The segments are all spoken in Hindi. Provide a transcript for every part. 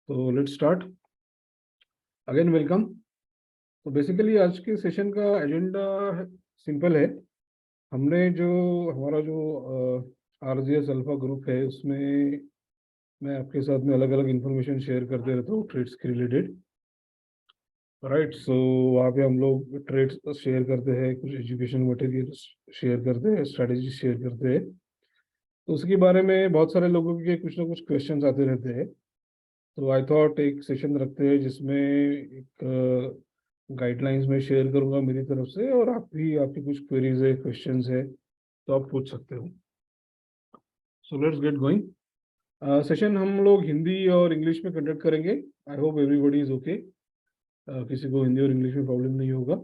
तो लेट्स स्टार्ट अगेन, वेलकम। तो बेसिकली आज के सेशन का एजेंडा सिंपल है। हमने जो हमारा जो आरजीएस अल्फा ग्रुप है उसमें मैं आपके साथ में अलग अलग इंफॉर्मेशन शेयर करते रहता हूँ ट्रेड्स के रिलेटेड। राइट, सो वहाँ पे हम लोग ट्रेड्स शेयर करते हैं, कुछ एजुकेशन मटेरियल शेयर करते हैं, स्ट्रेटेजी शेयर करते हैं। तो उसके बारे में बहुत सारे लोगों के कुछ ना कुछ क्वेश्चंस आते रहते हैं। तो आई थॉट एक सेशन रखते हैं जिसमें एक गाइडलाइंस में शेयर करूंगा मेरी तरफ से, और आप भी, आपकी कुछ क्वेरीज है, क्वेश्चंस है तो आप पूछ सकते हो। So let's get going. Session हम लोग हिंदी और इंग्लिश में कंडक्ट करेंगे। I hope everybody is okay. किसी को हिंदी और इंग्लिश में प्रॉब्लम नहीं होगा,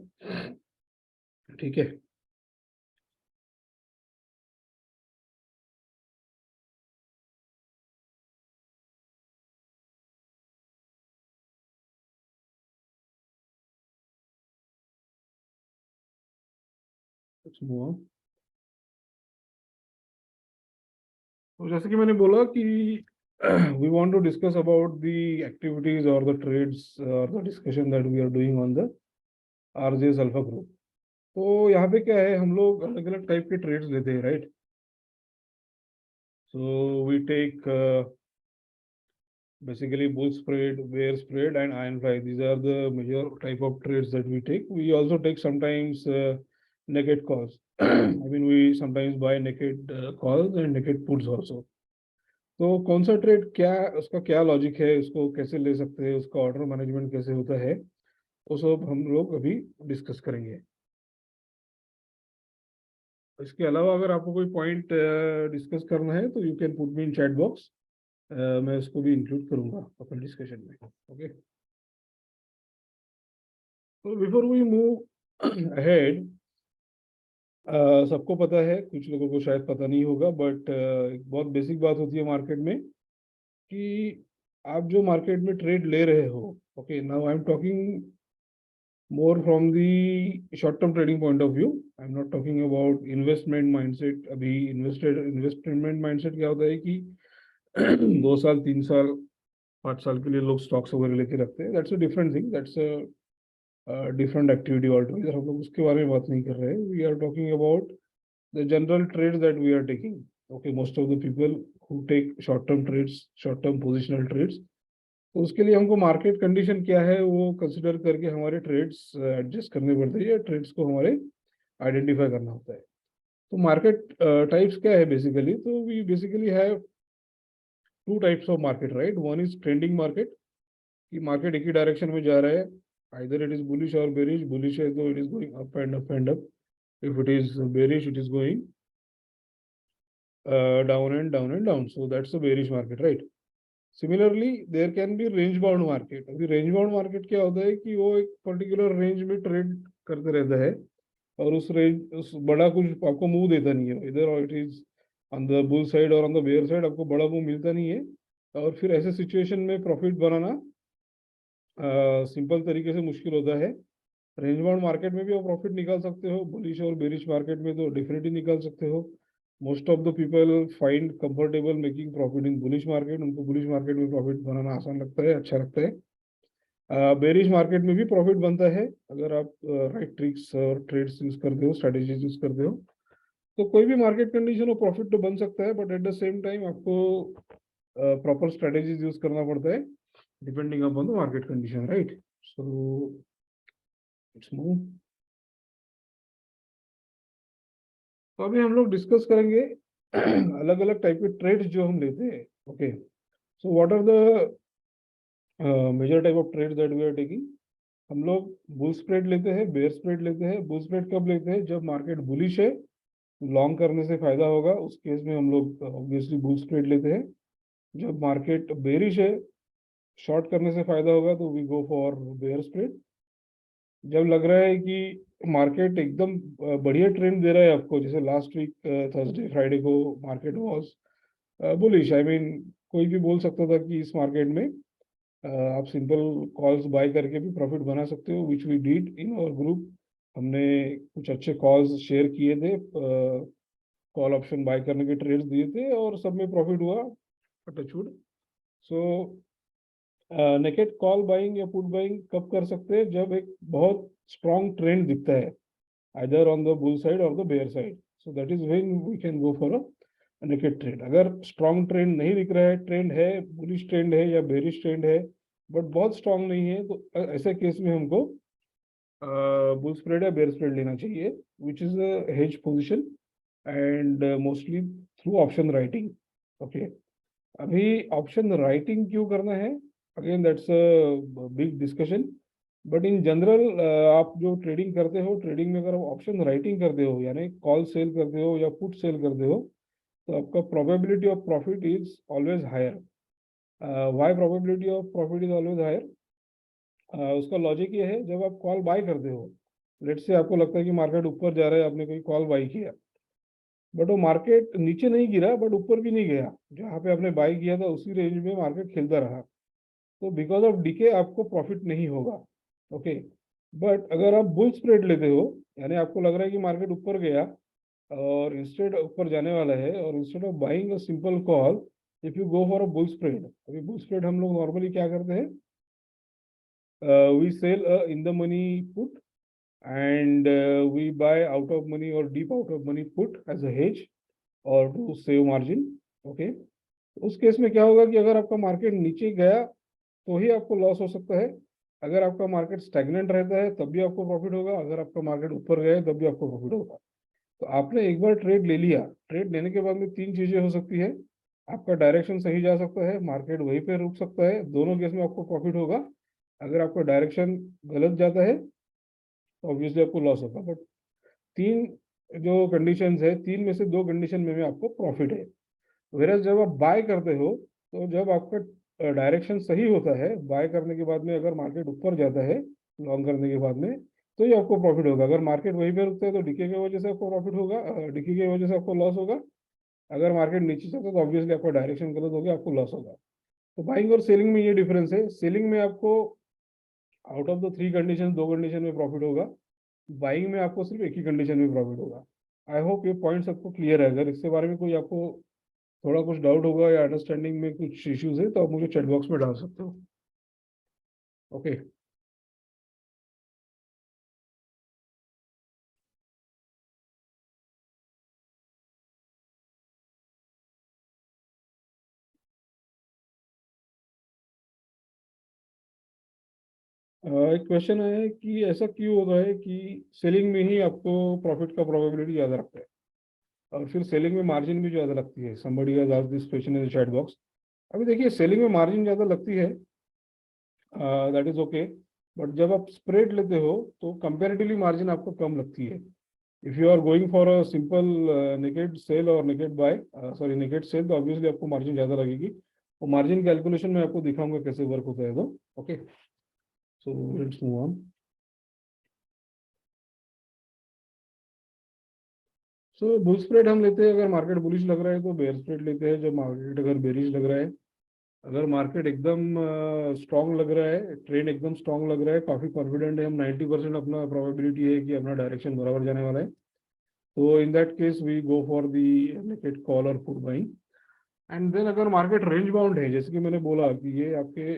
ठीक है? Let's move on. तो जैसे कि मैंने बोला कि we want to discuss about the activities or the trades or the discussion that we are doing on the RJS Alpha Group। तो यहाँ पे क्या है, हम लोग अलग अलग टाइप के ट्रेड्स लेते हैं, right? So we take basically bull spread, bear spread, and iron fly. These are the major type of trades that we take. We also take sometimes naked calls. I mean, we sometimes buy naked calls and naked puts also. तो कौन सा ट्रेड, क्या उसका क्या लॉजिक है, उसको कैसे ले सकते हैं, उसका ऑर्डर मैनेजमेंट कैसे होता है, वो सब हम लोग अभी डिस्कस करेंगे। इसके अलावा अगर आपको कोई पॉइंट डिस्कस करना है तो you can put me in chat box. मैं उसको भी इंक्लूड करूंगा अपने डिस्कशन में। ओके, तो बिफोर वी मूव अहेड, सबको पता है, कुछ लोगों को शायद पता नहीं होगा, बट एक बहुत बेसिक बात होती है मार्केट में कि आप जो मार्केट में ट्रेड ले रहे हो, okay, now I am talking more from the short term trading point of view. I'm not talking about investment mindset। अभी investment mindset क्या होता है कि 2 साल 3 साल 5 साल के लिए लोग स्टॉक्स वगैरह लेके रखते हैं। That's a different thing, that's a different activity all together. हम लोग उसके बारे में बात नहीं कर रहे हैं। We are talking about the general trades that we are taking. Okay, most of the people who take short term trades, short term positional trades, तो उसके लिए हमको मार्केट कंडीशन क्या है वो कंसिडर करके हमारे ट्रेड्स एडजस्ट करने पड़ते हैं, या ट्रेड्स को हमारे आइडेंटिफाई करना होता है। तो मार्केट टाइप्स क्या है बेसिकली, तो we basically have two types of market, right? One is trending market, कि मार्केट एक ही डायरेक्शन में जा रहा है, आइदर इट इज बुलिश और बेरिश। बुलिश है तो it is going up and up and up, if it is bearish it is going down and down and down, so that's a bearish market, right? Similarly there can be range bound market. अभी रेंज बाउंड मार्केट क्या होता है कि वो एक पर्टिकुलर रेंज में ट्रेड करते रहता है, और उस रेंज, उस बड़ा कुछ आपको मूव देता नहीं है, इधर और it is on the bull side और ऑन द बेयर साइड, आपको बड़ा मूव मिलता नहीं है। और फिर ऐसे सिचुएशन में प्रॉफिट बनाना सिंपल तरीके से मुश्किल होता है। रेंज बाउंड मार्केट में भी आप प्रॉफिट निकाल सकते हो, बुलिश और बेरिश मार्केट में तो डेफिनेटली निकाल सकते हो। Most of the people find comfortable making profit in bullish market. उनको बुलिश मार्केट में प्रॉफिट बनाना आसान लगता है, अच्छा लगता है। बेरिश मार्केट में भी प्रॉफिट बनता है अगर आप राइट ट्रिक्स और ट्रेड्स यूज करते हो, स्ट्रेटेजीज यूज करते हो। तो कोई भी मार्केट कंडीशन हो प्रॉफिट तो बन सकता है, but at the same time आपको प्रॉपर स्ट्रेटेजीज यूज करना पड़ता है depending upon the market condition, right? So let's move. तो अभी हम लोग डिस्कस करेंगे अलग अलग टाइप के ट्रेड्स जो हम लेते हैं। Okay, so what are the major type of trade that we are taking. हम लोग बुल स्प्रेड लेते हैं, बेयर स्प्रेड लेते हैं। बुल स्प्रेड कब लेते हैं? जब मार्केट बुलिश है, लॉन्ग करने से फायदा होगा, उस केस में हम लोग ऑब्वियसली बुल स्प्रेड लेते हैं। जब मार्केट बेरिश है, शॉर्ट करने से फायदा होगा, तो we go for bear spread. जब लग रहा है कि मार्केट एकदम बढ़िया ट्रेंड दे रहा है आपको, जैसे लास्ट वीक थर्सडे फ्राइडे को market was bullish, I mean कोई भी बोल सकता था कि इस मार्केट में आप सिंपल कॉल्स बाय करके भी प्रॉफिट बना सकते हो, which we did in our group. हमने कुछ अच्छे कॉल्स शेयर किए थे, कॉल ऑप्शन बाय करने के ट्रेड्स दिए थे, और सब में प्रॉफिट हुआ, टचवुड। सो नेकेड कॉल बाइंग या पुट बाइंग कब कर सकते हैं? जब एक बहुत स्ट्रॉन्ग ट्रेंड दिखता है, either on the bull side or the bear side. So that is when we can go for a naked trade. अगर strong trend नहीं दिख रहा है, ट्रेंड है, bullish ट्रेंड है या bearish ट्रेंड है, बट बहुत स्ट्रांग नहीं है, तो ऐसे केस में हमको बुल स्प्रेड या बेयर स्प्रेड लेना चाहिए, which is a hedge position and mostly through option writing. Okay, अभी ऑप्शन राइटिंग क्यों करना है, again that's a big discussion, but in general आप जो ट्रेडिंग करते हो, ट्रेडिंग में अगर आप ऑप्शन राइटिंग करते हो, यानी कॉल सेल करते हो या पुट सेल करते हो, तो आपका probability of profit is always higher. Why probability of profit is always higher? उसका लॉजिक ये है, जब आप कॉल बाय करते हो, लेट से आपको लगता है कि मार्केट ऊपर जा रहा है, आपने कोई कॉल बाय किया, बट वो मार्केट नीचे नहीं गिरा बट ऊपर भी नहीं गया, जहाँ पे आपने बाय किया था उसी रेंज में मार्केट खेलता रहा, तो बिकॉज ऑफ डीके आपको प्रॉफिट नहीं होगा। ओके, बट अगर आप बुल स्प्रेड लेते हो, यानी आपको लग रहा है कि मार्केट ऊपर गया और इंस्टेड ऊपर जाने वाला है, और instead of buying a simple call, if you go for a bull spread, अभी बुल स्प्रेड हम लोग नॉर्मली क्या करते हैं, we sell in the money put and we buy out of money or deep out of money put as a hedge or to save margin। Okay, उस केस में क्या होगा कि अगर आपका मार्केट नीचे गया तो ही आपको लॉस हो सकता है, अगर आपका मार्केट स्टैग्नेंट रहता है तब भी आपको प्रॉफिट होगा, अगर आपका मार्केट ऊपर गया तब भी आपको प्रॉफिट होगा। तो आपने एक बार ट्रेड ले लिया, ट्रेड लेने के बाद में तीन चीजें हो सकती है, आपका डायरेक्शन सही जा सकता है, मार्केट वहीं पे रुक सकता है, दोनों केस में आपको प्रॉफिट होगा। अगर आपका डायरेक्शन गलत जाता है तो ऑब्वियसली आपको लॉस होगा, बट तीन जो कंडीशंस है, तीन में से दो कंडीशन में आपको प्रॉफिट है। वेरस जब आप बाय करते हो, तो जब आपका डायरेक्शन सही होता है, बाय करने के बाद में अगर मार्केट ऊपर जाता है लॉन्ग करने के बाद में, तो ये आपको प्रॉफिट होगा। अगर मार्केट वहीं पे रुकता है तो डीके की वजह से आपको प्रॉफिट होगा, डीके की वजह से आपको लॉस होगा। अगर मार्केट नीचे चलता है तो ऑब्वियसली आपका डायरेक्शन गलत हो गया, आपको लॉस होगा। तो बाइंग और सेलिंग में ये डिफरेंस है, सेलिंग में आपको out of the three condition दो कंडीशन में प्रॉफिट होगा, बाइंग में आपको सिर्फ एक ही कंडीशन में प्रॉफिट होगा। आई होप ये पॉइंट सबको क्लियर है। अगर इसके बारे में कोई आपको थोड़ा कुछ डाउट होगा या अंडरस्टैंडिंग में कुछ इश्यूज है तो आप मुझे चैट बॉक्स में डाल सकते हो। ओके, एक क्वेश्चन है कि ऐसा क्यों होता है कि सेलिंग में ही आपको प्रॉफिट का प्रोबेबिलिटी ज़्यादा रखता है और फिर सेलिंग में मार्जिन भी ज़्यादा लगती है? Somebody has asked this question in the chat box. अभी देखिए, सेलिंग में मार्जिन ज़्यादा लगती है, दैट इज ओके, बट जब आप स्प्रेड लेते हो तो कंपेरेटिवली मार्जिन आपको कम लगती है। If you are going for a simple naked sell और naked buy, sorry naked sell, तो ऑब्वियसली आपको मार्जिन ज़्यादा लगेगी, और मार्जिन कैलकुलेशन में आपको दिखाऊंगा कैसे वर्क होता है। तो okay, so let's move on. So bull spread हम लेते हैं अगर मार्केट बुलिश लग रहा है, तो बेयर स्प्रेड लेते हैं जब मार्केट अगर बेरिश लग रहा है। अगर मार्केट एकदम स्ट्रांग लग रहा है, ट्रेंड एकदम स्ट्रांग लग रहा है, काफी कॉन्फिडेंट है हम, 90% अपना प्रोबेबिलिटी है कि अपना डायरेक्शन बराबर जाने वाला है, तो in that case we go for the naked call और पुट बाइंग। एंड देन अगर मार्केट रेंज बाउंड है, जैसे कि मैंने बोला कि ये आपके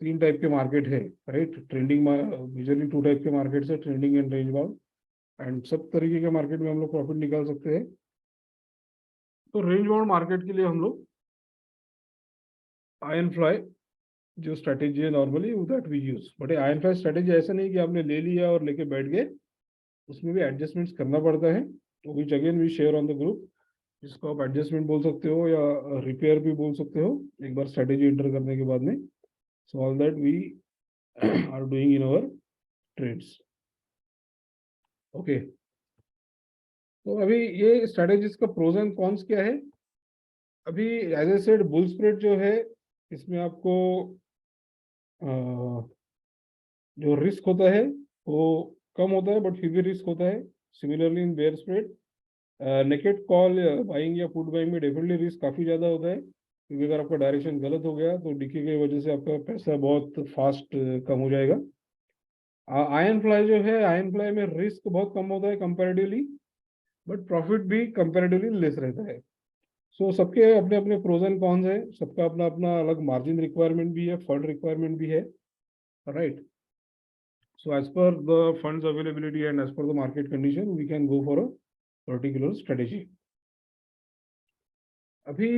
तीन टाइप के मार्केट है, right? Trending, majorly two type के मार्केट है, trending and range bound, and सब तरीके के मार्केट में हम लोग प्रॉफिट निकाल सकते हैं। तो रेंज बाउंड मार्केट के लिए हम लोग आयन फ्लाई जो स्ट्रेटेजी है normally that we use, but iron fly strategy ऐसा नहीं कि आपने ले लिया और लेके बैठ गए, उसमें भी एडजस्टमेंट्स करना पड़ता है, तो which again we share on the group, जिसको आप एडजस्टमेंट बोल सकते हो या रिपेयर भी बोल सकते हो एक बार स्ट्रेटेजी एंटर करने के बाद में। So all that we are doing in our trades. Okay, तो अभी ये स्ट्रेटेजीज का प्रोज एंड कॉन्स क्या है? अभी as I said, bull spread जो है, इसमें आपको जो रिस्क होता है वो कम होता है, बट फिर भी रिस्क होता है। Similarly in bear spread, naked call buying या पुट बाइंग में डेफिनेटली रिस्क काफ़ी ज़्यादा होता है, क्योंकि अगर आपका डायरेक्शन गलत हो गया तो डीके की वजह से आपका पैसा बहुत फास्ट कम हो जाएगा। आयन फ्लाई जो है, आयन फ्लाई में रिस्क बहुत कम होता है कंपैरेटिवली, बट प्रॉफिट भी कंपैरेटिवली लेस रहता है। सो सबके अपने अपने प्रोज एंड कॉन्स है, सबका अपना अपना अलग मार्जिन रिक्वायरमेंट भी है, फंड रिक्वायरमेंट भी है, right. So as per the funds availability and as per the market condition, we can go for a particular strategy. अभी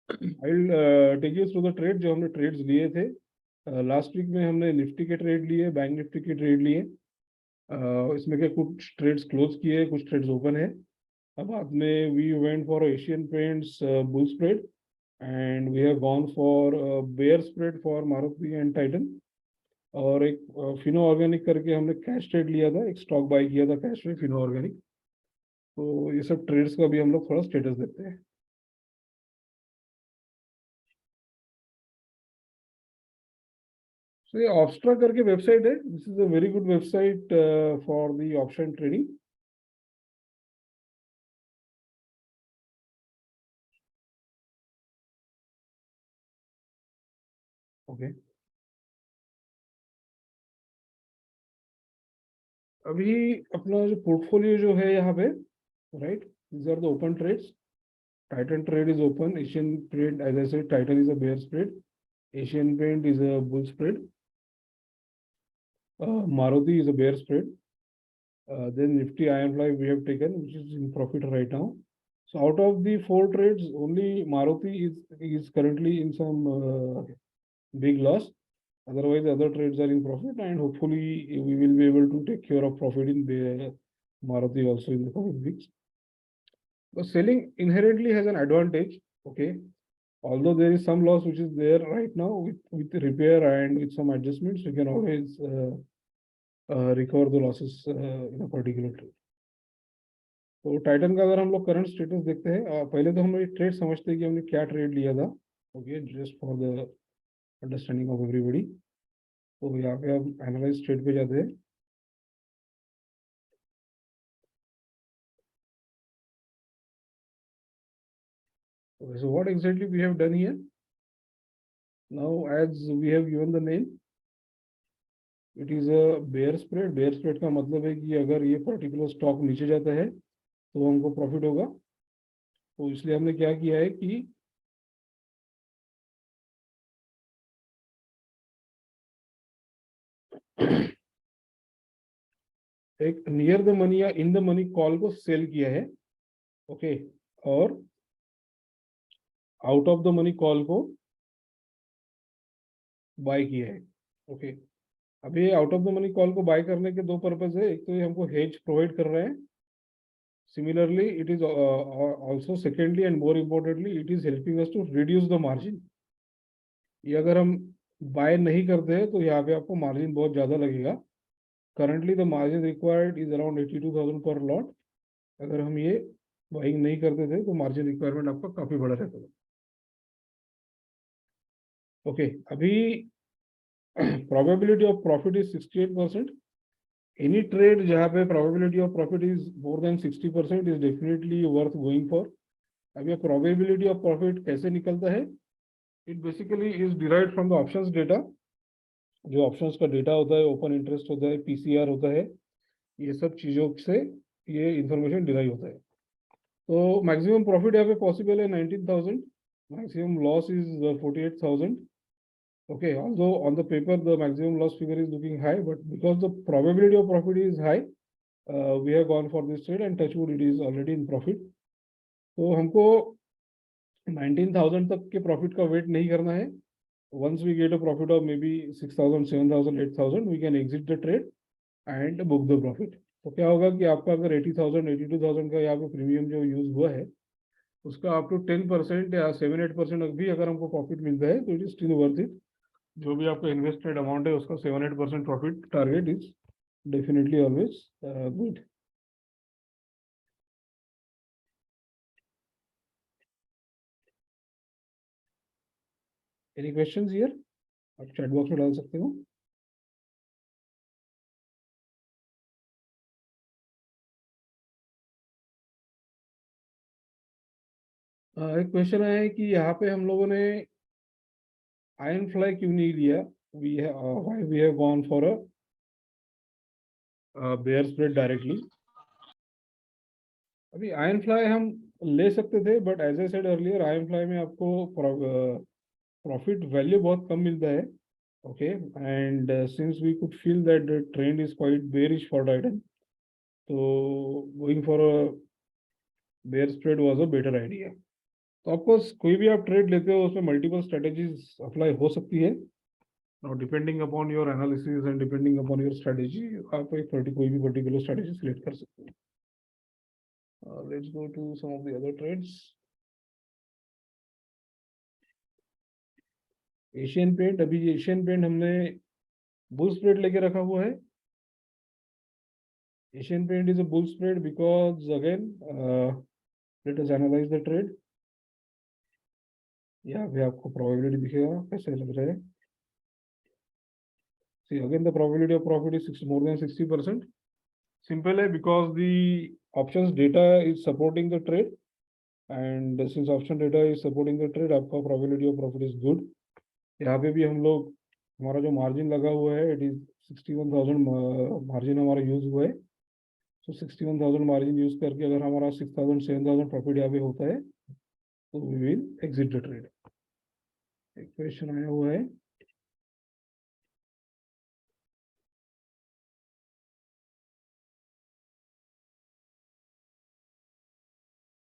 I'll take you through the trade जो हमने ट्रेड्स लिए थे. लास्ट वीक में हमने निफ्टी के ट्रेड लिए, बैंक निफ्टी के ट्रेड लिए. इसमें के कुछ ट्रेड्स क्लोज किए, कुछ ट्रेड्स ओपन है. अब बाद में we went for Asian Paints bull spread and we have gone for bear spread for Maruti and Titan. और एक फिनो ऑर्गेनिक करके हमने कैश ट्रेड लिया था, एक स्टॉक बाय किया था कैश में फिनो ऑर्गेनिक. तो ये सब ट्रेड्स का भी हम लोग थोड़ा स्टेटस देते हैं. So ये ऑप्स्ट्रा करके वेबसाइट है. This is a very good website for the option trading. Okay. अभी अपना जो पोर्टफोलियो जो है यहाँ पे, right, these are the open trades. Titan trade is open. Asian trade, as I said, Titan is a bear spread. Asian Paint is a bull spread. Maruti is a bear spread. Then Nifty Ironfly we have taken, which is in profit right now. So out of the four trades, only Maruti is currently in some big loss. Otherwise, the other trades are in profit, and hopefully we will be able to take care of profit in the Maruti also in the coming weeks. But selling inherently has an advantage. Okay, although there is some loss which is there right now, with repair and with some adjustments, you can always recover the losses in a particular trade. तो टाइटन का अगर हम लोग करंट स्टेटस देखते हैं, पहले तो हम ये ट्रेड समझते हैं कि हमने क्या ट्रेड लिया था. Okay, just for the understanding of everybody. तो यहाँ पे हम एनालाइज ट्रेड पे जाते हैं. Okay, so what exactly we have done here? Now, as we have given the name, it is a bear spread. Bear spread का मतलब है कि अगर ये पर्टिकुलर स्टॉक नीचे जाता है तो हमको प्रॉफिट होगा. तो इसलिए हमने क्या किया है कि एक नियर द मनी या इन द मनी कॉल को सेल किया है. ओके, और out of the money call को बाय किया है. ओके, अभी out of the money call को बाय करने के दो पर्पज है. एक तो ये हमको हेज प्रोवाइड कर रहे हैं. Similarly it is also secondly and more importantly it is helping us to reduce the margin. ये अगर हम बाय नहीं करते हैं तो यहाँ पे आपको मार्जिन बहुत ज़्यादा लगेगा. Currently the margin required is around 82,000 पर लॉट. अगर हम ये बाइंग नहीं करते थे तो मार्जिन रिक्वायरमेंट आपका काफ़ी बड़ा रहता था. ओके, अभी probability of profit is 68%. Any trade जहाँ पे probability of profit is more than 60% is definitely worth going for. अब ये probability of profit कैसे निकलता है? It basically is derived from the options data. जो ऑप्शंस का डेटा होता है, ओपन इंटरेस्ट होता है, पीसीआर होता है, ये सब चीज़ों से ये इंफॉर्मेशन डिराइव होता है. तो मैक्सिमम प्रॉफिट यहाँ पे पॉसिबल है 19,000. Maximum loss is 48,000. Okay, although on the paper the maximum loss figure is looking high, but because the probability of profit is high, we have gone for this trade and touchwood it is already in profit. तो हमको 19,000 तक के प्रॉफिट का वेट नहीं करना है. Once we get a profit of maybe 6,000, 7,000, 8,000, we can exit the trade and book the profit. तो क्या होगा कि आपका अगर 80,000, 82,000 का यहाँ पे प्रीमियम जो यूज हुआ है उसका आप टू 10% या 7-8% भी अगर हमको प्रॉफिट मिलता है तो it is still worth it. जो भी आपका इन्वेस्टेड अमाउंट है उसका 7-8% profit target is definitely always good. Any questions here? आप चैट बॉक्स में डाल सकते हो. एक क्वेश्चन है कि यहाँ पे हम लोगों ने आयरन फ्लाई क्यों नहीं लिया. We have gone for a bear spread directly. अभी आयरन फ्लाई हम ले सकते थे, but as I said earlier I am fly में आपको प्रॉफिट वैल्यू बहुत कम मिलता है. Okay, and since we could feel that the trend is quite bearish for Titan, तो going for a bear spread was a better idea. तो ऑफकोर्स कोई भी आप ट्रेड लेते हो उसमें मल्टीपल स्ट्रेटेजीज अप्लाई हो सकती है, और depending upon your analysis and depending upon your strategy आप एक कोई भी पर्टिकुलर स्ट्रेटेजी सिलेक्ट कर सकते हो. Let's go to some of the other trades. Asian paint, अभी एशियन पेंट हमने बुल स्प्रेड लेके रखा हुआ है. Asian paint is a bull spread because again let us analyse the trade. यहाँ पे आपको प्रोबेबिलिटी दिखेगा कैसे लग रहा है. See, again the probability of profit is more than 60%. Simple है because the options data is supporting the trade, and since option data is supporting the trade, आपका probability of profit is good. यहाँ पे भी हम लोग हमारा जो मार्जिन लगा हुआ है इट इज 61,000 मार्जिन हमारा यूज हुआ है. तो 61,000 मार्जिन यूज करके अगर हमारा 6,000 7,000 प्रॉफिट यहाँ पे होता है तो we will exit the trade. एक क्वेश्चन आया हुआ है.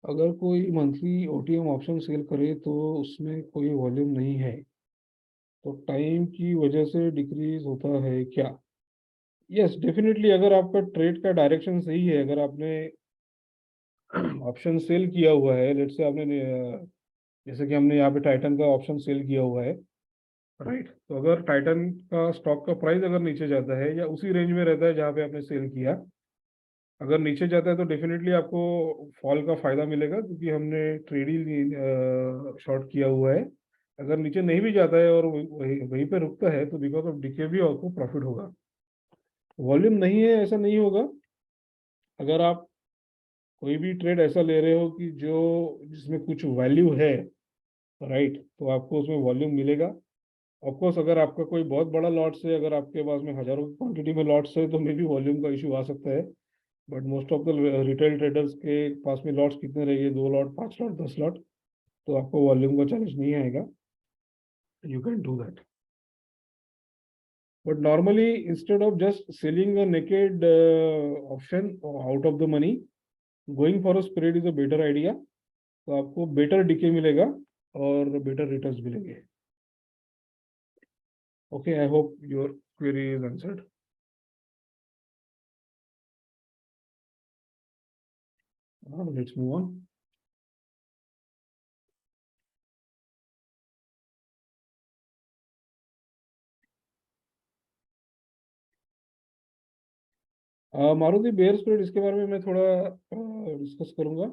अगर कोई मंथली ओटीएम ऑप्शन सेल करे तो उसमें कोई वॉल्यूम नहीं है तो टाइम की वजह से डिक्रीज होता है क्या? यस डेफिनेटली, अगर आपका ट्रेड का डायरेक्शन सही है, अगर आपने ऑप्शन सेल किया हुआ है, लेट्स से आपने जैसे कि हमने यहाँ पे टाइटन का ऑप्शन सेल किया हुआ है, राइट. तो अगर टाइटन का स्टॉक का प्राइस अगर नीचे जाता है या उसी रेंज में रहता है जहाँ पे आपने सेल किया, अगर नीचे जाता है तो डेफिनेटली आपको फॉल का फायदा मिलेगा क्योंकि हमने ट्रेड ही शॉर्ट किया हुआ है. अगर नीचे नहीं भी जाता है और वही वहीं पे रुकता है तो बिकॉज ऑफ डीके भी आपको प्रॉफिट होगा. वॉल्यूम नहीं है ऐसा नहीं होगा. अगर आप कोई भी ट्रेड ऐसा ले रहे हो कि जो जिसमें कुछ वैल्यू है, राइट, तो आपको उसमें वॉल्यूम मिलेगा. ऑफकोर्स अगर आपका कोई बहुत बड़ा लॉट्स है, अगर आपके पास में हजारों की क्वांटिटी में लॉट्स है तो मे भी वॉल्यूम का इशू आ सकता है. But most of the retail traders के पास में लॉट्स कितने रहेंगे? 2 लॉट, 5 लॉट, 10 लॉट. तो आपको वॉल्यूम का चैलेंज नहीं आएगा. You can do that. But normally, instead of just selling a naked option out of the money, going for a spread is a better idea. तो आपको बेटर डीके मिलेगा और बेटर रिटर्न्स मिलेंगे. Okay, I hope your query is answered. Let's move on. Maruti bear spread, इसके बारे में मैं थोड़ा डिस्कस करूंगा.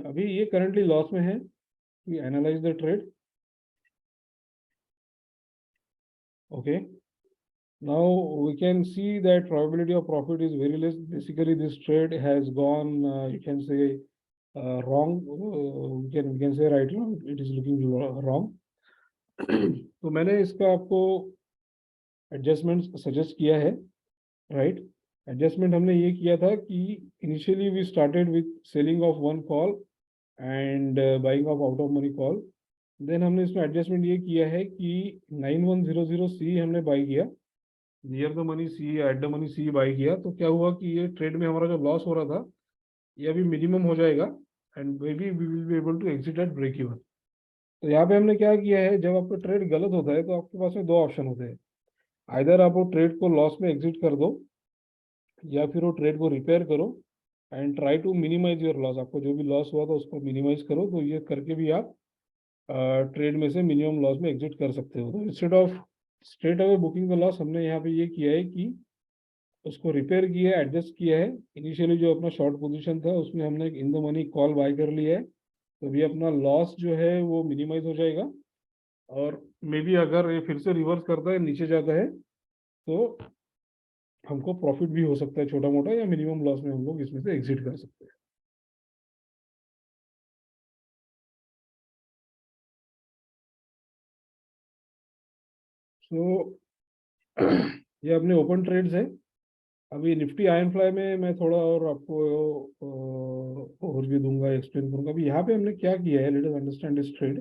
अभी ये करंटली लॉस में है. We analyse the trade. Okay, now we can see that probability of profit is very less. Basically this trade has gone you can say wrong. We can say right now it is looking wrong. तो मैंने इसका आपको एडजस्टमेंट सजेस्ट किया है, राइट. एडजस्टमेंट हमने ये किया था कि initially we started with selling of one call and buying of out of money call. Then हमने इसमें एडजस्टमेंट ये किया है कि 9100C हमने बाई किया, near the money C, at the money C buy किया. तो क्या हुआ कि ये ट्रेड में हमारा जो लॉस हो रहा था ये अभी मिनिमम हो जाएगा and maybe we will be able to exit at break even. तो यहाँ पे हमने क्या किया है, जब आपका ट्रेड गलत होता है तो आपके पास में दो ऑप्शन होते हैं. आइदर आप वो ट्रेड को लॉस में एग्जिट कर दो या फिर वो ट्रेड को रिपेयर करो and try to minimise your loss. आपको जो भी लॉस हुआ था उसको मिनिमाइज करो. तो ये करके भी आप ट्रेड में से मिनिमम लॉस में एग्जिट कर सकते हो. तो instead of straight away booking the loss, हमने यहाँ पे ये किया है कि उसको रिपेयर किया है, एडजस्ट किया है. इनिशियली जो अपना शॉर्ट पोजीशन था उसमें हमने एक in the money call buy कर लिया है. तो भी अपना लॉस जो है वो मिनिमाइज हो जाएगा. और मे बी अगर ये फिर से रिवर्स करता है, नीचे जाता है, तो हमको प्रॉफिट भी हो सकता है छोटा मोटा, या मिनिमम लॉस में हम लोग इसमें से एग्जिट कर सकते हैं. सो ये अपने ओपन ट्रेड्स है. अभी निफ्टी आयरन फ्लाई में मैं थोड़ा और आपको ओवरव्यू दूंगा, एक्सप्लेन करूंगा। अभी यहाँ पे हमने क्या किया है, let us understand this trade.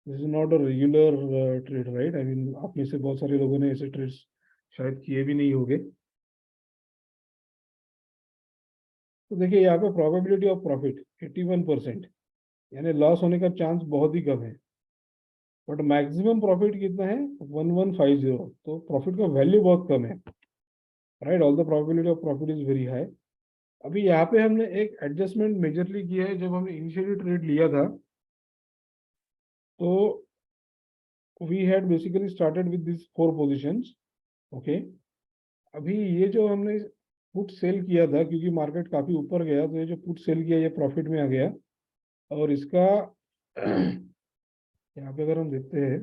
This is not a regular trade, right? I mean आप में से बहुत सारे लोगों ने ऐसे ट्रेड्स शायद किए भी नहीं होंगे। तो देखिए यहाँ पे प्रोबेबिलिटी ऑफ प्रॉफिट 81%, यानी लॉस होने का चांस बहुत ही कम है। बट मैक्सिमम प्रॉफिट कितना है? 1150। तो प्रॉफिट का वैल्यू बहुत कम है, right? All the probability of profit is very high. अभी यहाँ पे हमने एक एडजस्टमेंट मेजरली किया है। जब हमने इनिशियली ट्रेड लिया था तो we had basically started with this 4 positions, okay. अभी ये जो हमने पुट सेल किया था, क्योंकि मार्केट काफी ऊपर गया, तो ये जो पुट सेल किया ये प्रॉफिट में आ गया। और इसका यहाँ पे अगर हम देखते हैं,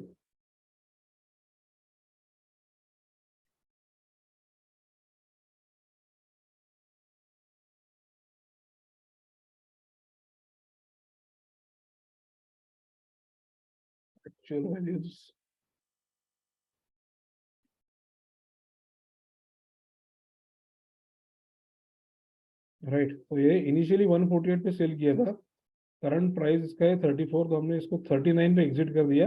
एक्चुअल वैल्यूज, राइट, तो ये इनिशियली 148 पे सेल किया था। करंट प्राइस इसका है 34, तो हमने इसको 39 पे एग्जिट कर दिया।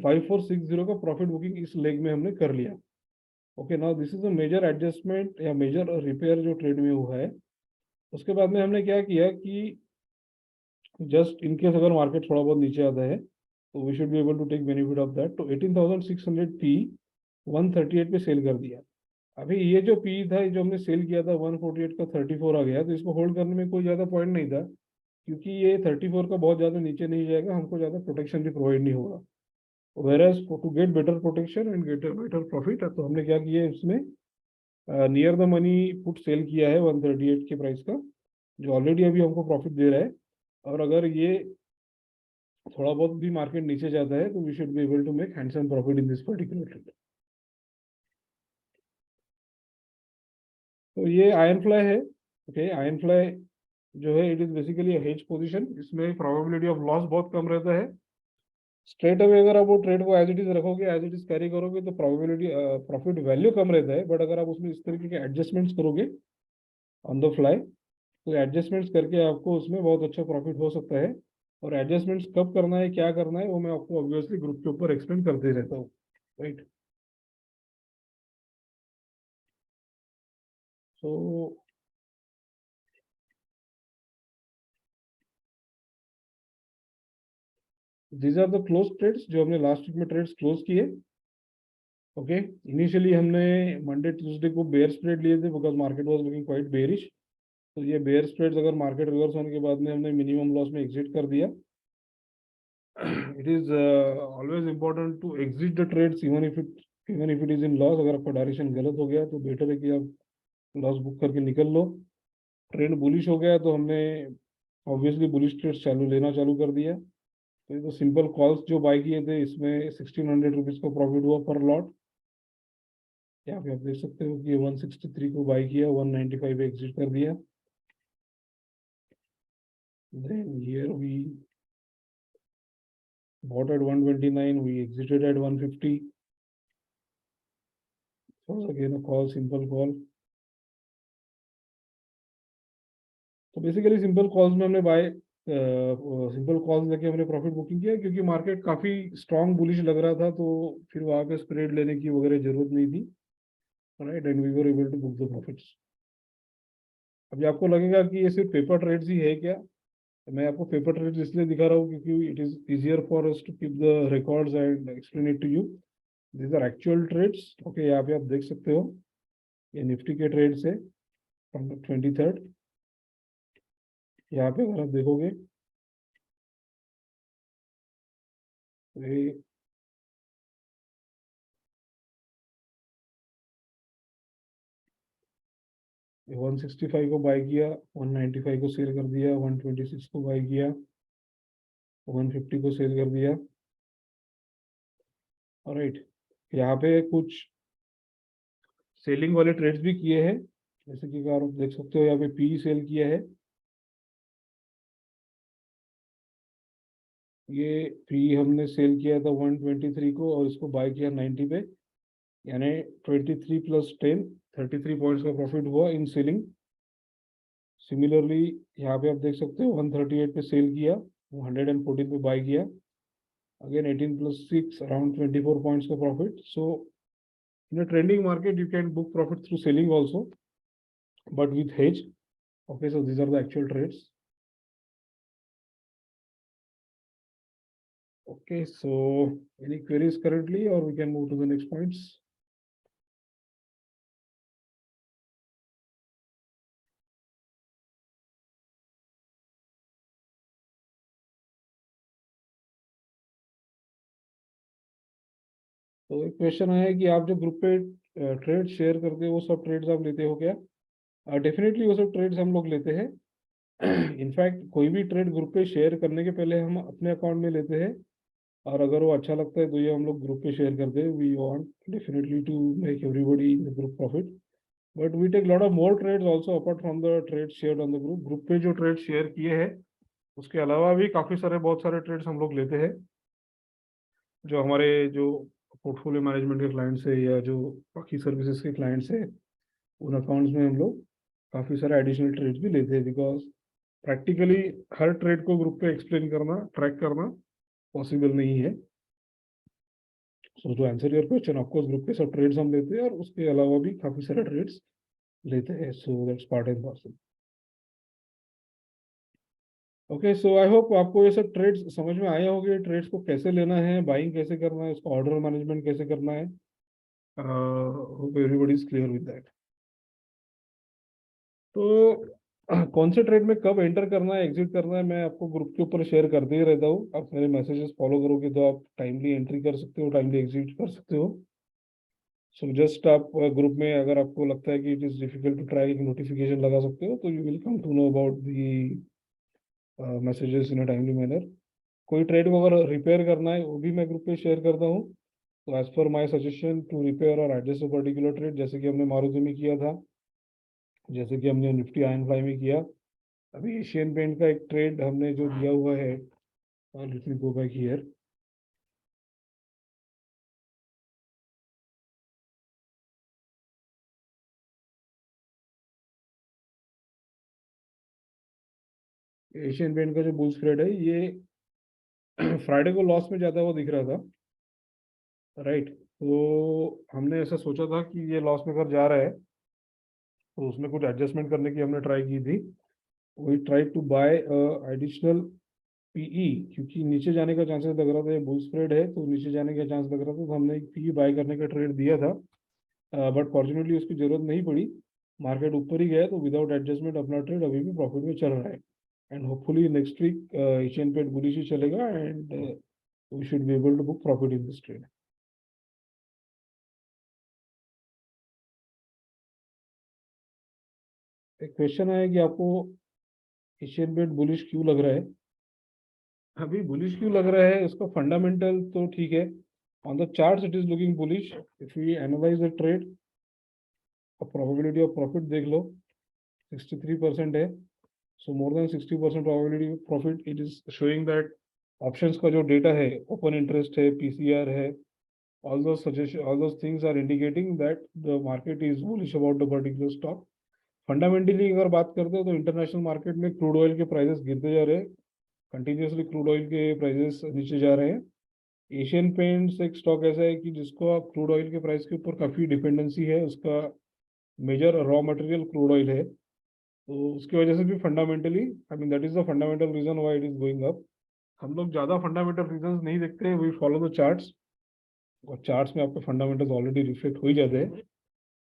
5460 का प्रॉफिट बुकिंग इस लेग में हमने कर लिया। Okay, now this is a major adjustment या मेजर रिपेयर जो ट्रेड में हुआ है। उसके बाद में हमने क्या किया कि जस्ट इन केस अगर मार्केट थोड़ा बहुत नीचे आता है तो we should be able to take benefit of that. तो 18,600 पी 138 पे सेल कर दिया। अभी ये जो पी था, ये जो हमने सेल किया था 148 का 34 आ गया, तो इसको होल्ड करने में कोई ज़्यादा पॉइंट नहीं था, क्योंकि ये 34 का बहुत ज़्यादा नीचे नहीं जाएगा, हमको ज़्यादा प्रोटेक्शन भी प्रोवाइड नहीं होगा। Whereas to get better protection and get better profit, तो हमने क्या किया है इसमें, near the money put sell किया है 138 के प्राइस का, जो ऑलरेडी अभी हमको प्रॉफिट दे रहा है। और अगर ये थोड़ा बहुत भी मार्केट नीचे जाता है तो we should be able to make handsome profit in this particular trade. तो ये आयरन फ्लाई है, ओके। आयरन फ्लाई जो है it is basically hedge position, इसमें प्रोबेबिलिटी ऑफ लॉस बहुत कम रहता है। स्ट्रेट अवे अगर आप वो ट्रेड को एज इट इज रखोगे, एज इट इज कैरी करोगे, तो प्रोबेबिलिटी प्रॉफिट वैल्यू कम रहता है। बट अगर आप उसमें इस तरीके के एडजस्टमेंट्स करोगे ऑन द फ्लाई, तो एडजस्टमेंट्स करके आपको उसमें बहुत अच्छा प्रॉफिट हो सकता है। और एडजस्टमेंट्स कब करना है, क्या करना है, वो मैं आपको ऑब्वियसली ग्रुप के ऊपर एक्सप्लेन करते रहता हूँ, right? So these are the close trades जो हमने लास्ट वीक में ट्रेड्स क्लोज किए। ओके, इनिशियली हमने मंडे ट्यूसडे को बेयर स्प्रेड लिए थे because market was looking quite bearish. तो ये बेयर स्प्रेड्स अगर मार्केट रिवर्स होने के बाद में हमने मिनिमम लॉस में एग्जिट कर दिया। It is always important to exit the trades even if it is in loss. अगर आपका डायरेक्शन गलत हो गया तो बेटर है कि आप लॉस बुक करके निकल लो। ट्रेंड बुलिश हो गया तो हमने ऑब्वियसली बुलिश ट्रेड्स चालू कर दिया। तो ये तो सिंपल कॉल्स जो बाय किए थे, इसमें 1600 रुपीज का प्रॉफिट हुआ पर लॉट। यहाँ पे आप देख सकते हो कि 163 को बाय किया, 195 एग्जिट कर दिया। Then here we bought at 129, we exited at 150. So again a call, simple call. तो बेसिकली सिंपल कॉल्स में हमने बाय सिंपल कॉल्स लेके हमने प्रॉफिट बुकिंग किया, क्योंकि मार्केट काफी स्ट्रांग बुलिश लग रहा था, तो फिर वहां पे स्प्रेड लेने की वगैरह जरूरत नहीं थी, right? And we were able to book the profits. अभी आपको लगेगा कि ये सिर्फ पेपर ट्रेड्स ही है क्या? तो मैं आपको पेपर ट्रेड्स इसलिए दिखा रहा हूँ क्योंकि it is easier for us to keep the records and explain it to you. These are actual trades, okay. यहाँ पे आप देख सकते हो ये निफ्टी के ट्रेड्स है फ्रॉम 23rd। यहाँ पे अगर आप देखोगे तो ये 165 को बाय किया, 195 को सेल कर दिया, 126 को बाय किया, 150 को सेल कर दिया, राइट। यहाँ पे कुछ सेलिंग वाले ट्रेड्स भी किए हैं, जैसे कि अगर आप देख सकते हो यहाँ पे पी सेल किया है। ये पी हमने सेल किया था 123 को और इसको बाय किया 90 पे, यानी 23 + 10 33 पॉइंट्स का प्रॉफिट हुआ इन सेलिंग। सिमिलरली यहाँ पे आप देख सकते हो 138 पे सेल किया, 114 पे बाय किया, अगेन 18 plus 6 around 24 points का profit. So in a trending market you can book profit through selling also, but with hedge. Okay, so these are the actual trades. Okay, so any queries currently, or we can move to the next points? तो एक क्वेश्चन आया कि आप जो ग्रुप पे ट्रेड शेयर करते हो वो सब ट्रेड्स आप लेते हो क्या? डेफिनेटली वो सब ट्रेड्स हम लोग लेते हैं। इनफैक्ट कोई भी ट्रेड ग्रुप पे शेयर करने के पहले हम अपने अकाउंट में लेते हैं, और अगर वो अच्छा लगता है तो ये हम लोग ग्रुप पे शेयर करते हैं। We want definitely to make everybody in the group profit, but we take lot of more trades also apart from the trade shared on the group. Group पे जो ट्रेड शेयर किए हैं उसके अलावा भी काफी सारे बहुत सारे ट्रेड्स हम लोग लेते हैं। जो हमारे जो पोर्टफोलियो मैनेजमेंट के क्लाइंट्स है या जो बाकी सर्विसेज के क्लाइंट्स है, उन अकाउंट्स में हम लोग काफी सारे एडिशनल ट्रेड्स भी लेते हैं, बिकॉज प्रैक्टिकली हर ट्रेड को ग्रुप पे एक्सप्लेन करना, ट्रैक करना पॉसिबल नहीं है। So to answer your question, of course group पे सब ट्रेड्स हम लेते हैं और उसके अलावा भी काफी सारे ट्रेड्स लेते हैं। So that's part and parcel. Okay, so I hope आपको ये सब ट्रेड्स समझ में आए होंगे। ट्रेड्स को कैसे लेना है, बाइंग कैसे करना है, उसका ऑर्डर मैनेजमेंट कैसे करना है। Hope everybody is clear with that. तो कौन से ट्रेड में कब एंटर करना है, एग्जिट करना है, मैं आपको ग्रुप के ऊपर शेयर करते ही रहता हूँ। आप मेरे मैसेजेस फॉलो करोगे तो आप टाइमली एंट्री कर सकते हो, टाइमली एग्जिट कर सकते हो। सो जस्ट आप ग्रुप में अगर आपको लगता है कि it is difficult to try, एक नोटिफिकेशन लगा सकते हो, तो you will come to know about the messages in a timely manner. कोई ट्रेड को अगर रिपेयर करना है वो भी मैं ग्रुप पे शेयर करता हूँ। तो as per my suggestion to repair और एडजस्ट अ पर्टिकुलर ट्रेड, जैसे कि हमने मारुति में किया था, जैसे कि हमने निफ्टी आयन फ्लाई में किया। अभी एशियन पेंट का एक ट्रेड हमने जो दिया हुआ है, let me go back here. Asian paint का जो बुल स्प्रेड है ये फ्राइडे को लॉस में जाता हुआ दिख रहा था, राइट। तो हमने ऐसा सोचा था कि ये लॉस में अगर जा रहा है तो उसमें कुछ एडजस्टमेंट करने की हमने ट्राई की थी। We try to buy additional PE, क्योंकि नीचे जाने का चांसेस लग रहा था, ये बुल स्प्रेड है तो नीचे जाने का चांस लग रहा था, तो हमने एक पीई बाय करने का ट्रेड दिया था। बट फॉर्चुनेटली उसकी जरूरत नहीं पड़ी, मार्केट ऊपर ही गया, तो विदाउट एडजस्टमेंट अपना ट्रेड अभी भी प्रॉफिट में चल रहा है। And hopefully next week Asian paint bullish ही चलेगा, and we should be able to book profit in this trade. एक क्वेश्चन है कि आपको एशियन पेंट बुलिश क्यों लग रहा है? अभी बुलिश क्यों लग रहा है, उसका फंडामेंटल तो ठीक है। On the charts it is looking bullish. If we analyse the trade, probability of profit देख लो, 63% है। So more than 60% probability profit. It is showing that options का जो डेटा है, ओपन इंटरेस्ट है, पीसीआर है, all those suggestion, all those things are indicating that the market is bullish about the particular stock. Fundamentally अगर बात करते हैं तो इंटरनेशनल मार्केट में क्रूड ऑयल के प्राइसेस गिरते जा रहे हैं, कंटिन्यूसली क्रूड ऑयल के प्राइसेस नीचे जा रहे हैं। एशियन पेंट्स एक स्टॉक ऐसा है कि जिसको क्रूड ऑयल के प्राइस के ऊपर काफी डिपेंडेंसी है, उसका major raw material crude oil है, तो उसकी वजह से भी fundamentally, I mean that is the fundamental reason why it is going up. हम लोग ज्यादा फंडामेंटल रीजंस नहीं देखते, वी फॉलो द चार्ट्स, और चार्ट्स में आपके फंडामेंटल्स ऑलरेडी रिफ्लेक्ट हो ही जाते हैं।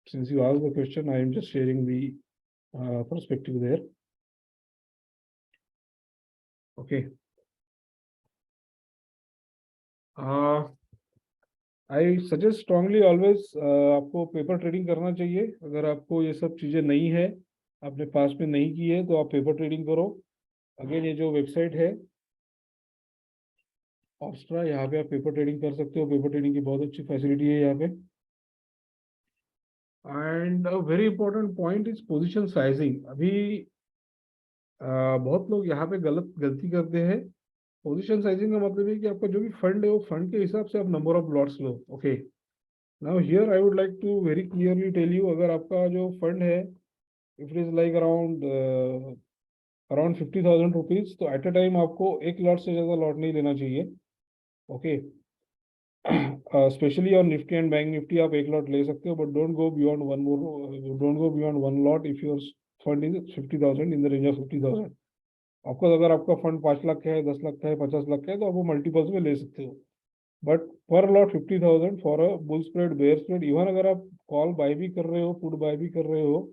Since you asked the question, I am just sharing the perspective there. Okay, I suggest strongly always आपको पेपर ट्रेडिंग करना चाहिए। अगर आपको ये सब चीज़ें नहीं है, आपने पास में नहीं की है, तो आप पेपर ट्रेडिंग करो। अगेन ये जो वेबसाइट है ऑप्स्ट्रा, यहाँ पे आप पेपर ट्रेडिंग कर सकते हो। पेपर ट्रेडिंग की बहुत अच्छी फैसिलिटी है यहाँ पे। And very important point is position sizing. अभी बहुत लोग यहाँ पे गलती करते हैं। पोजीशन साइजिंग का मतलब है कि आपका जो भी फंड है वो फंड के हिसाब से आप number of lots low. Okay, Now here I would like to very clearly tell you, अगर आपका जो फंड है, if it is like around 50,000 rupees, तो एट अ टाइम आपको एक लॉट से ज़्यादा लॉट नहीं लेना चाहिए. Okay. Specially on Nifty and bank Nifty आप एक लॉट ले सकते हो, but don't go beyond one lot if your fund is 50,000, in the range of 50,000. आपको अगर आपका फंड 5 लाख का है, 10 लाख का है, 50 लाख का है, तो आप वो मल्टीपल्स में ले सकते हो. But per lot 50,000 for a bull spread, bear spread. Even अगर आप कॉल बाय भी कर रहे हो, पुट बाय भी कर रहे हो,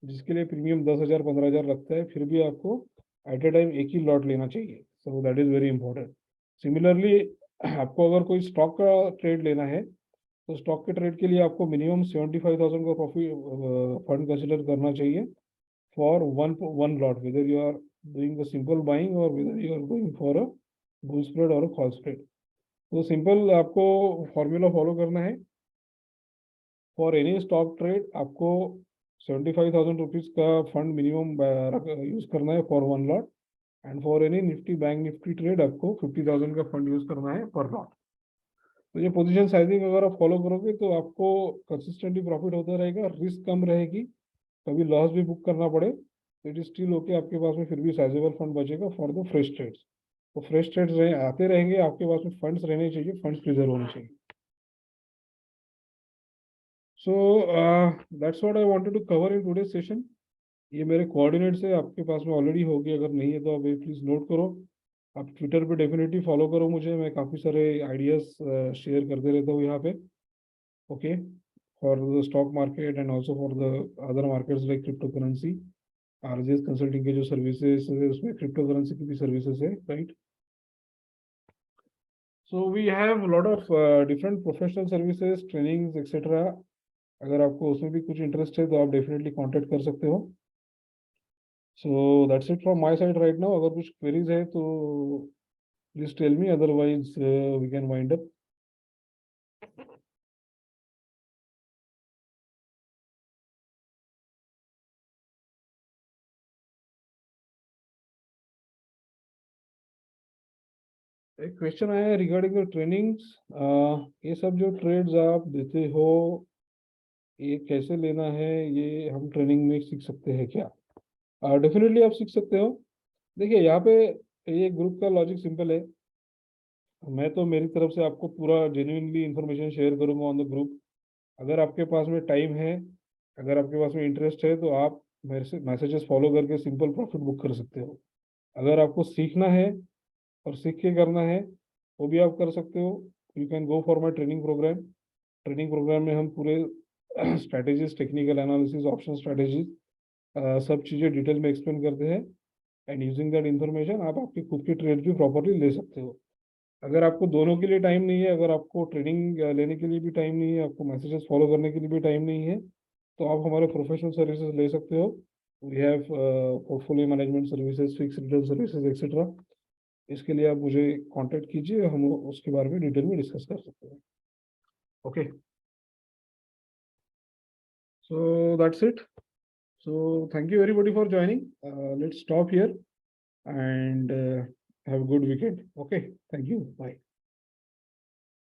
जिसके लिए प्रीमियम 10,000 15,000 लगता है, फिर भी आपको एट ए टाइम एक ही लॉट लेना चाहिए. So that is very important. Similarly आपको अगर कोई स्टॉक का ट्रेड लेना है, तो स्टॉक के ट्रेड के लिए आपको मिनिमम 75,000 का प्रॉफिट फंड कंसिडर करना चाहिए for one lot, whether you are doing the simple buying और whether you are going for a bull spread और अ कॉल स्प्रेड. तो सिंपल आपको फॉर्मूला फॉलो करना है. फॉर एनी स्टॉक ट्रेड आपको 75,000 रुपीज का फंड मिनिमम यूज करना है for one lot. And for any Nifty bank Nifty trade आपको 50,000 का फंड यूज करना है पर लॉट. तो ये पोजीशन साइजिंग अगर आप फॉलो करोगे तो आपको कंसिस्टेंटली प्रॉफिट होता रहेगा, रिस्क कम रहेगी, कभी लॉस भी बुक करना पड़े तो इट इज स्टिल ओके, आपके पास में फिर भी साइजेबल फंड बचेगा फॉर द फ्रेश ट्रेड्स. तो फ्रेश ट्रेड्स आते रहेंगे, आपके पास में फंड्स रहने चाहिए, फंड्स प्रिजर्व होने चाहिए. So that's what I wanted to cover in today session. ये मेरे कोऑर्डिनेट्स है, आपके पास में ऑलरेडी होगी, अगर नहीं है तो आप प्लीज नोट करो. आप ट्विटर पे डेफिनेटली फॉलो करो मुझे, मैं काफ़ी सारे आइडियाज शेयर करते रहता हूँ यहाँ पे. Okay. For the stock market and also for the other markets like crypto currency. RJS consulting के जो सर्विसेज है उसमें क्रिप्टो करेंसी की भी सर्विसेज है, right. So we have lot of different professional services, trainings etcetera. अगर आपको उसमें भी कुछ इंटरेस्ट है तो आप डेफिनेटली कांटेक्ट कर सकते हो. So that's it from my side right now. अगर कुछ क्वेरीज है तो please tell me, otherwise we can wind up. एक क्वेश्चन आया है रिगार्डिंग द ट्रेनिंग्स. ये सब जो ट्रेड्स आप देते हो, ये कैसे लेना है, ये हम ट्रेनिंग में सीख सकते हैं क्या? डेफिनेटली आप सीख सकते हो. देखिए यहाँ पे ये ग्रुप का लॉजिक सिंपल है. मैं तो मेरी तरफ से आपको पूरा जेन्युइनली इंफॉर्मेशन शेयर करूंगा ऑन द ग्रुप. अगर आपके पास में टाइम है, अगर आपके पास में इंटरेस्ट है, तो आप मेरे से मैसेजेस फॉलो करके सिंपल प्रॉफिट बुक कर सकते हो. अगर आपको सीखना है और सीख के करना है, वो भी आप कर सकते हो. You can go for my training program. Training program में हम पूरे strategies, technical analysis, option strategies, सब चीज़ें डिटेल में एक्सप्लेन करते हैं. एंड यूजिंग दैट इन्फॉर्मेशन आप आपके खुद के ट्रेड भी प्रॉपरली ले सकते हो. अगर आपको दोनों के लिए टाइम नहीं है, अगर आपको ट्रेनिंग लेने के लिए भी टाइम नहीं है, आपको मैसेजेस फॉलो करने के लिए भी टाइम नहीं है, तो आप हमारे प्रोफेशनल सर्विसेज ले सकते हो. We have portfolio management services, fix return services etcetera. इसके लिए आप मुझे कांटेक्ट कीजिए, हम उसके बारे में डिटेल में डिस्कस कर सकते हैं. Okay. So that's it. So thank you everybody for joining. Let's stop here and have a good weekend. Okay, thank you. Bye.